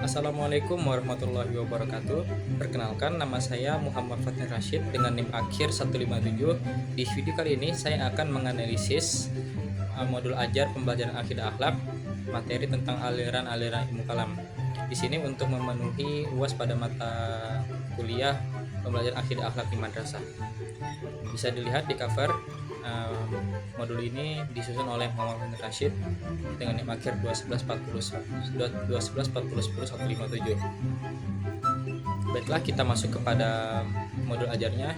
Assalamualaikum warahmatullahi wabarakatuh. Perkenalkan, nama saya Muhammad Fatin Rashid dengan NIM akhir 157. Di video kali ini saya akan menganalisis modul ajar pembelajaran akidah akhlak, materi tentang aliran-aliran ilmu kalam. Di sini untuk memenuhi UAS pada mata kuliah pembelajaran akidah akhlak di madrasah. Bisa dilihat di cover. Modul ini disusun oleh Muhammad Fatin Rashid dengan NIM akhir 211401057. Baiklah, kita masuk kepada modul ajarnya.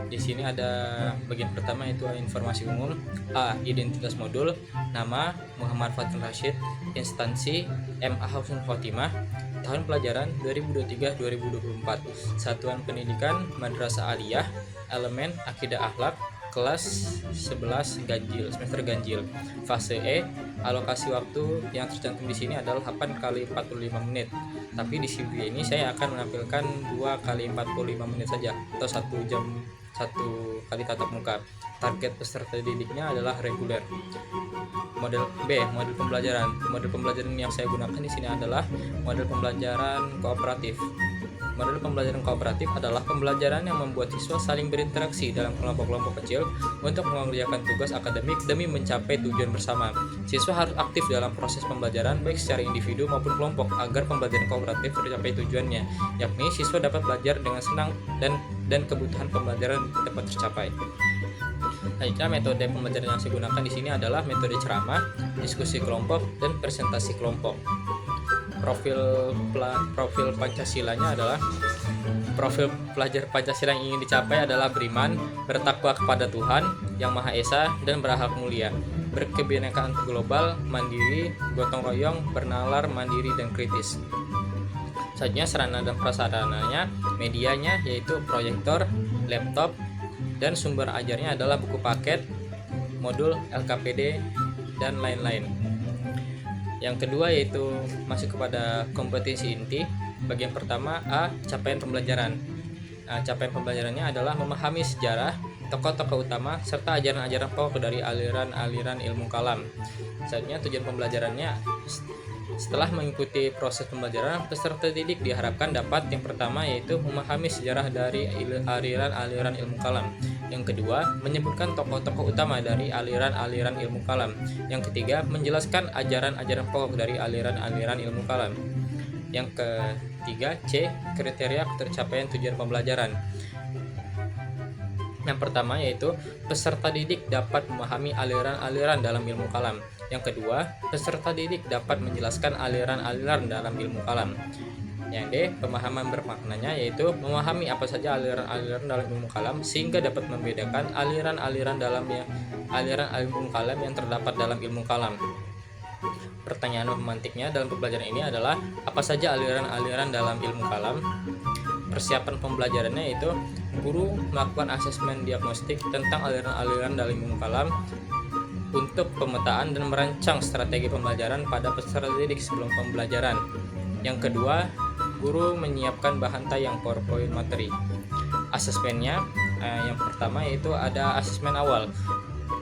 Di sini ada bagian pertama, yaitu informasi umum. A. Identitas modul. Nama Muhammad Fatin Rashid. Instansi MA Husnul Khotimah. Tahun pelajaran 2023-2024. Satuan pendidikan Madrasah Aliyah. Elemen akidah akhlak. Kelas 11 ganjil, semester ganjil. Fase E, alokasi waktu yang tercantum di sini adalah 8 kali 45 menit. Tapi di video ini saya akan menampilkan 2 kali 45 menit saja, atau 1 jam 1 kali tatap muka. Target peserta didiknya adalah reguler. Model B, model pembelajaran. Model pembelajaran yang saya gunakan di sini adalah model pembelajaran kooperatif. Model pembelajaran kooperatif adalah pembelajaran yang membuat siswa saling berinteraksi dalam kelompok-kelompok kecil untuk mengerjakan tugas akademik demi mencapai tujuan bersama. Siswa harus aktif dalam proses pembelajaran baik secara individu maupun kelompok agar pembelajaran kooperatif tercapai tujuannya, yakni siswa dapat belajar dengan senang dan kebutuhan pembelajaran dapat tercapai. Selanjutnya, metode pembelajaran yang saya gunakan di sini adalah metode ceramah, diskusi kelompok, dan presentasi kelompok. Profil Pancasilanya adalah profil pelajar Pancasila yang ingin dicapai adalah beriman, bertakwa kepada Tuhan Yang Maha Esa, dan berakhlak mulia, berkebinekaan global, mandiri, gotong royong, bernalar, mandiri, dan kritis. Selanjutnya, sarana dan prasarananya, medianya yaitu proyektor, laptop, dan sumber ajarnya adalah buku paket, modul, LKPD, dan lain-lain. Yang kedua yaitu masuk kepada kompetensi inti. Bagian pertama, A. Capaian pembelajaran. Capaian pembelajarannya adalah memahami sejarah, tokoh-tokoh utama, serta ajaran-ajaran pokok dari aliran-aliran ilmu kalam. Selanjutnya, tujuan pembelajarannya, setelah mengikuti proses pembelajaran, peserta didik diharapkan dapat yang pertama yaitu memahami sejarah dari aliran-aliran ilmu kalam. Yang kedua, menyebutkan tokoh-tokoh utama dari aliran-aliran ilmu kalam. Yang ketiga, menjelaskan ajaran-ajaran pokok dari aliran-aliran ilmu kalam. Yang ketiga, C. Kriteria tercapaian tujuan pembelajaran. Yang pertama yaitu peserta didik dapat memahami aliran-aliran dalam ilmu kalam. Yang kedua, peserta didik dapat menjelaskan aliran-aliran dalam ilmu kalam. Yang D, pemahaman bermaknanya yaitu memahami apa saja aliran-aliran dalam ilmu kalam sehingga dapat membedakan aliran-aliran ilmu kalam yang terdapat dalam ilmu kalam. Pertanyaan pemantiknya dalam pembelajaran ini adalah apa saja aliran-aliran dalam ilmu kalam. Persiapan pembelajarannya yaitu guru melakukan asesmen diagnostik tentang aliran-aliran dalam ilmu kalam untuk pemetaan dan merancang strategi pembelajaran pada peserta didik sebelum pembelajaran. Yang kedua, guru menyiapkan bahan tayang PowerPoint materi. Asesmennya, yang pertama yaitu ada asesmen awal.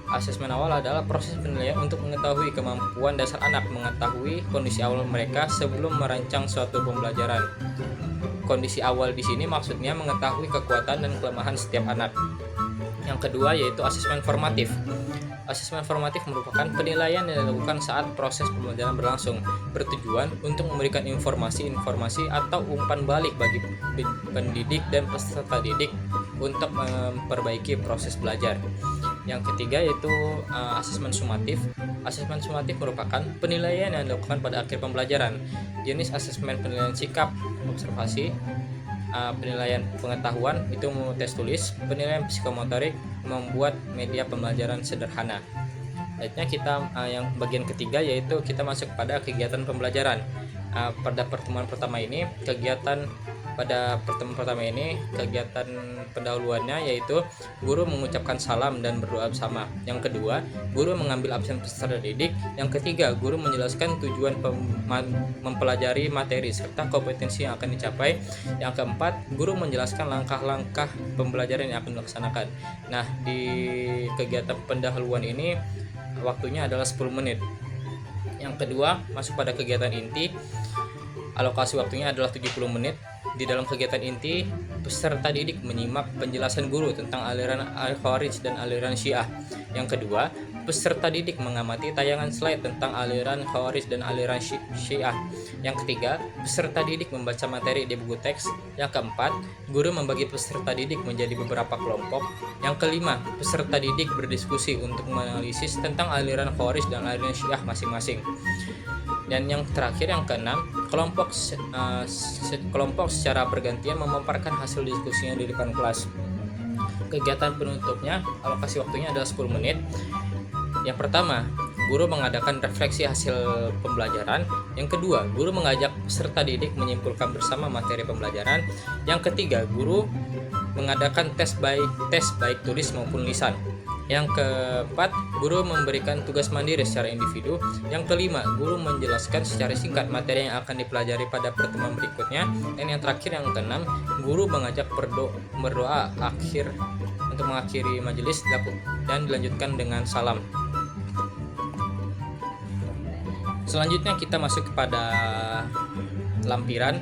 Asesmen awal adalah proses penilaian untuk mengetahui kemampuan dasar anak mengetahui kondisi awal mereka sebelum merancang suatu pembelajaran. Kondisi awal di sini maksudnya mengetahui kekuatan dan kelemahan setiap anak. Yang kedua yaitu asesmen formatif. Asesmen formatif merupakan penilaian yang dilakukan saat proses pembelajaran berlangsung, bertujuan untuk memberikan informasi atau umpan balik bagi pendidik dan peserta didik untuk memperbaiki proses belajar. Yang ketiga yaitu asesmen sumatif. Asesmen sumatif merupakan penilaian yang dilakukan pada akhir pembelajaran. Jenis asesmen penilaian sikap, observasi, penilaian pengetahuan itu tes tulis, penilaian psikomotorik, membuat media pembelajaran sederhana. Selanjutnya kita yang bagian ketiga yaitu kita masuk pada kegiatan pembelajaran. Pada pertemuan pertama ini kegiatan pendahuluannya yaitu guru mengucapkan salam dan berdoa bersama. Yang kedua, guru mengambil absen peserta didik. Yang ketiga, guru menjelaskan tujuan mempelajari materi serta kompetensi yang akan dicapai. Yang keempat, guru menjelaskan langkah-langkah pembelajaran yang akan dilaksanakan. Nah, di kegiatan pendahuluan ini waktunya adalah 10 menit. Yang kedua, masuk pada kegiatan inti. Alokasi waktunya adalah 70 menit. Di dalam kegiatan inti, peserta didik menyimak penjelasan guru tentang aliran Al-Khawarij dan aliran Syiah. Yang kedua, peserta didik mengamati tayangan slide tentang aliran Khawarij dan aliran Syiah. Yang ketiga, peserta didik membaca materi di buku teks. Yang keempat, guru membagi peserta didik menjadi beberapa kelompok. Yang kelima, peserta didik berdiskusi untuk menganalisis tentang aliran Khawarij dan aliran Syiah masing-masing. Dan yang terakhir, yang keenam, kelompok secara bergantian memaparkan hasil diskusinya di depan kelas. Kegiatan penutupnya, alokasi waktunya adalah 10 menit. Yang pertama, guru mengadakan refleksi hasil pembelajaran. Yang kedua, guru mengajak peserta didik menyimpulkan bersama materi pembelajaran. Yang ketiga, guru mengadakan tes baik tulis maupun lisan. Yang keempat, guru memberikan tugas mandiri secara individu. Yang kelima, guru menjelaskan secara singkat materi yang akan dipelajari pada pertemuan berikutnya. Dan yang terakhir, yang keenam, guru mengajak berdoa akhir untuk mengakhiri majelis dan dilanjutkan dengan salam. Selanjutnya kita masuk kepada lampiran.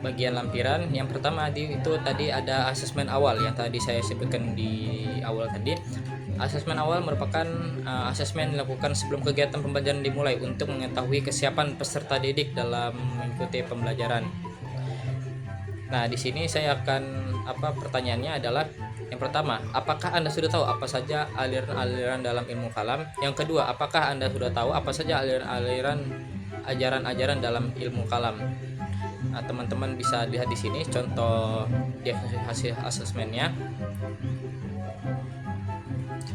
Bagian lampiran yang pertama itu tadi ada asesmen awal yang tadi saya sebutkan di awal tadi. Asesmen awal merupakan asesmen dilakukan sebelum kegiatan pembelajaran dimulai untuk mengetahui kesiapan peserta didik dalam mengikuti pembelajaran. Nah, di sini saya akan pertanyaannya adalah yang pertama, apakah Anda sudah tahu apa saja aliran-aliran dalam ilmu kalam? Yang kedua, apakah Anda sudah tahu apa saja aliran-aliran ajaran-ajaran dalam ilmu kalam? Nah, teman-teman bisa lihat di sini contoh di hasil asesmennya.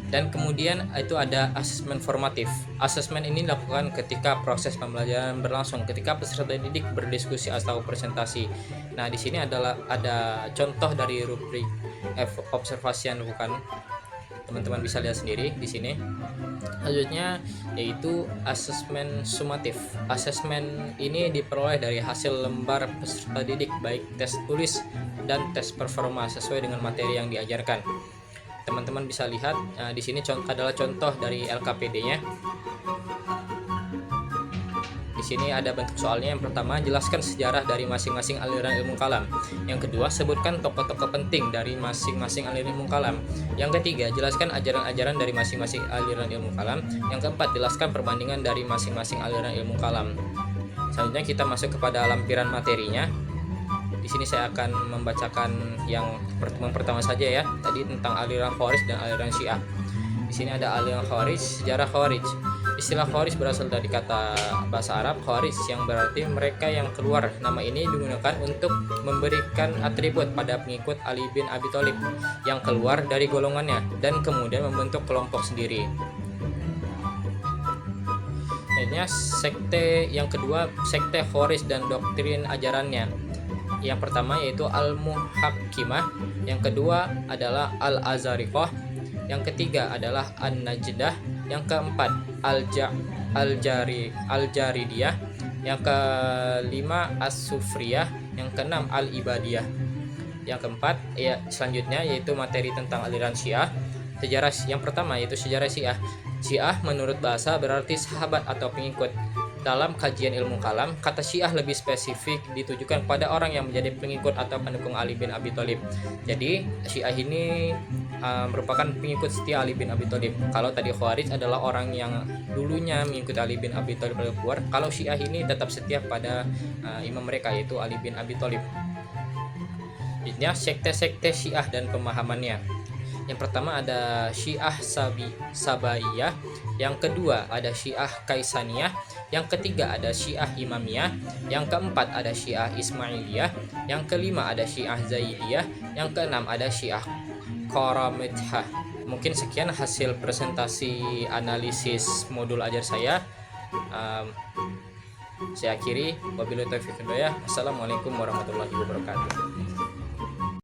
Dan kemudian itu ada asesmen formatif. Asesmen ini dilakukan ketika proses pembelajaran berlangsung, ketika peserta didik berdiskusi atau presentasi. Nah, di sini ada contoh dari rubrik observasi yang dilakukan. Teman-teman bisa lihat sendiri di sini. Selanjutnya yaitu asesmen sumatif. Asesmen ini diperoleh dari hasil lembar peserta didik baik tes tulis dan tes performa sesuai dengan materi yang diajarkan. Teman-teman bisa lihat di sini adalah contoh dari LKPD-nya. Di sini ada bentuk soalnya. Yang pertama, jelaskan sejarah dari masing-masing aliran ilmu kalam. Yang kedua, sebutkan tokoh-tokoh penting dari masing-masing aliran ilmu kalam. Yang ketiga, jelaskan ajaran-ajaran dari masing-masing aliran ilmu kalam. Yang keempat, jelaskan perbandingan dari masing-masing aliran ilmu kalam. Selanjutnya kita masuk kepada lampiran materinya. Di sini saya akan membacakan yang pertama saja ya. Tadi tentang aliran Khawarij dan aliran Syiah. Di sini ada aliran Khawarij, sejarah Khawarij. Istilah Khawarij berasal dari kata bahasa Arab Khawarij yang berarti mereka yang keluar. Nama ini digunakan untuk memberikan atribut pada pengikut Ali bin Abi Thalib yang keluar dari golongannya dan kemudian membentuk kelompok sendiri. Akhirnya sekte yang kedua, sekte Khawarij dan doktrin ajarannya. Yang pertama yaitu Al-Muhakkimah, yang kedua adalah Al-Azariqah, yang ketiga adalah An-Najdah, yang keempat Al-Jaridiyah, yang kelima As-Sufriyah, yang keenam Al-Ibadiyah. Yang keempat selanjutnya yaitu materi tentang aliran Syiah. Sejarah yang pertama yaitu sejarah Syiah. Syiah menurut bahasa berarti sahabat atau pengikut. Dalam kajian ilmu kalam, kata Syiah lebih spesifik ditujukan pada orang yang menjadi pengikut atau pendukung Ali bin Abi Thalib. Jadi Syiah ini merupakan pengikut setia Ali bin Abi Thalib. Kalau tadi Khawarij adalah orang yang dulunya mengikuti Ali bin Abi Thalib lalu keluar. Kalau Syiah ini tetap setia pada imam mereka yaitu Ali bin Abi Thalib. Ini sekte-sekte Syiah dan pemahamannya. Yang pertama ada Syiah Sabaiyah, yang kedua ada Syiah Kaisaniyah, yang ketiga ada Syiah Imamiyah, yang keempat ada Syiah Ismailiyah, yang kelima ada Syiah Zaidiyah, yang keenam ada Syiah Qaramithah. Mungkin sekian hasil presentasi analisis modul ajar saya. Saya akhiri, wabillahi taufiq wal hidayah. Assalamualaikum warahmatullahi wabarakatuh.